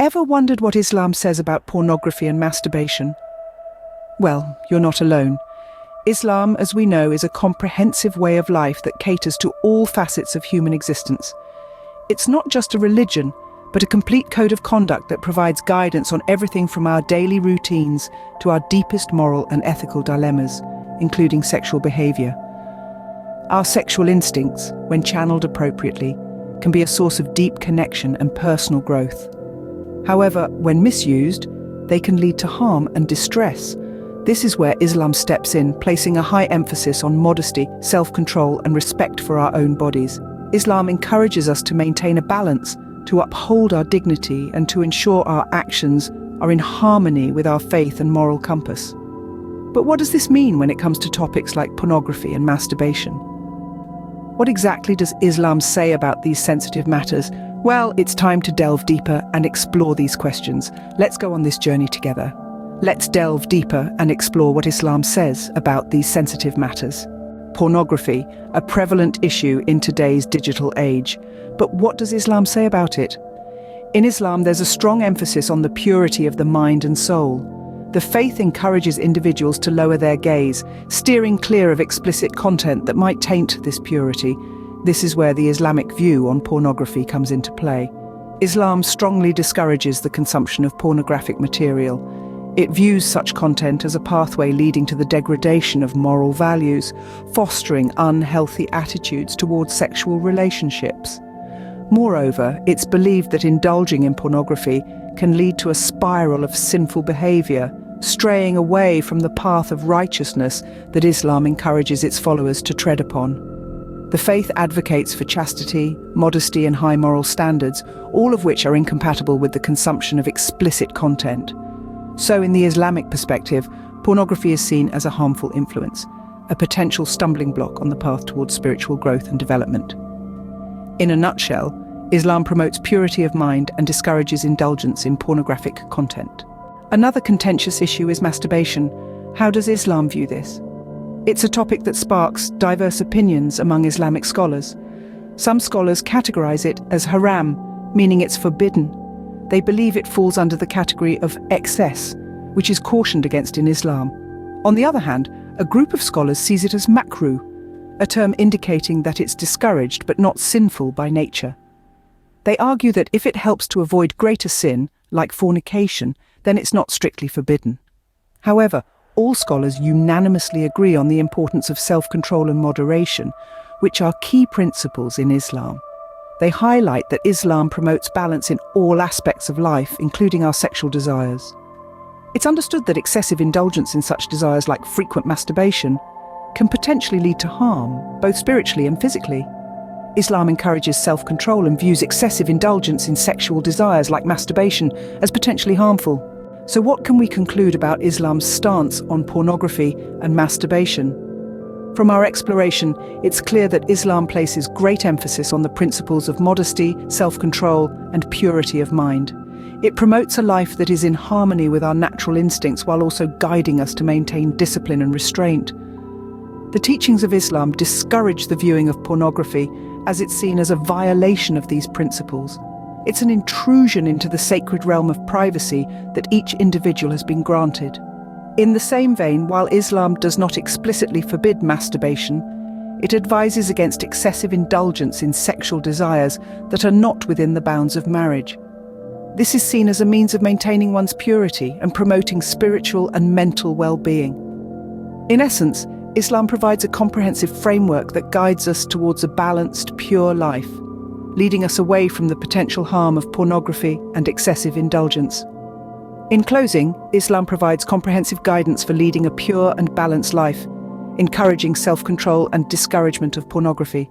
Ever wondered what Islam says about pornography and masturbation? Well, you're not alone. Islam, as we know, is a comprehensive way of life that caters to all facets of human existence. It's not just a religion, but a complete code of conduct that provides guidance on everything from our daily routines to our deepest moral and ethical dilemmas, including sexual behavior. Our sexual instincts, when channeled appropriately, can be a source of deep connection and personal growth. However, when misused, they can lead to harm and distress. This is where Islam steps in, placing a high emphasis on modesty, self-control, and respect for our own bodies. Islam encourages us to maintain a balance, to uphold our dignity, and to ensure our actions are in harmony with our faith and moral compass. But what does this mean when it comes to topics like pornography and masturbation? What exactly does Islam say about these sensitive matters? Well, it's time to delve deeper and explore these questions. Let's go on this journey together. Let's delve deeper and explore what Islam says about these sensitive matters. Pornography, a prevalent issue in today's digital age. But what does Islam say about it? In Islam, there's a strong emphasis on the purity of the mind and soul. The faith encourages individuals to lower their gaze, steering clear of explicit content that might taint this purity. This is where the Islamic view on pornography comes into play. Islam strongly discourages the consumption of pornographic material. It views such content as a pathway leading to the degradation of moral values, fostering unhealthy attitudes towards sexual relationships. Moreover, it's believed that indulging in pornography can lead to a spiral of sinful behavior, straying away from the path of righteousness that Islam encourages its followers to tread upon. The faith advocates for chastity, modesty, and high moral standards, all of which are incompatible with the consumption of explicit content. So, in the Islamic perspective, pornography is seen as a harmful influence, a potential stumbling block on the path towards spiritual growth and development. In a nutshell, Islam promotes purity of mind and discourages indulgence in pornographic content. Another contentious issue is masturbation. How does Islam view this? It's a topic that sparks diverse opinions among Islamic scholars. Some scholars categorize it as haram, meaning it's forbidden. They believe it falls under the category of excess, which is cautioned against in Islam. On the other hand, a group of scholars sees it as makruh, a term indicating that it's discouraged but not sinful by nature. They argue that if it helps to avoid greater sin, like fornication, then it's not strictly forbidden. However, all scholars unanimously agree on the importance of self-control and moderation, which are key principles in Islam. They highlight that Islam promotes balance in all aspects of life, including our sexual desires. It's understood that excessive indulgence in such desires like frequent masturbation can potentially lead to harm, both spiritually and physically. Islam encourages self-control and views excessive indulgence in sexual desires like masturbation as potentially harmful. So what can we conclude about Islam's stance on pornography and masturbation? From our exploration, it's clear that Islam places great emphasis on the principles of modesty, self-control, and purity of mind. It promotes a life that is in harmony with our natural instincts while also guiding us to maintain discipline and restraint. The teachings of Islam discourage the viewing of pornography as it's seen as a violation of these principles. It's an intrusion into the sacred realm of privacy that each individual has been granted. In the same vein, while Islam does not explicitly forbid masturbation, it advises against excessive indulgence in sexual desires that are not within the bounds of marriage. This is seen as a means of maintaining one's purity and promoting spiritual and mental well-being. In essence, Islam provides a comprehensive framework that guides us towards a balanced, pure life, leading us away from the potential harm of pornography and excessive indulgence. In closing, Islam provides comprehensive guidance for leading a pure and balanced life, encouraging self-control and discouragement of pornography.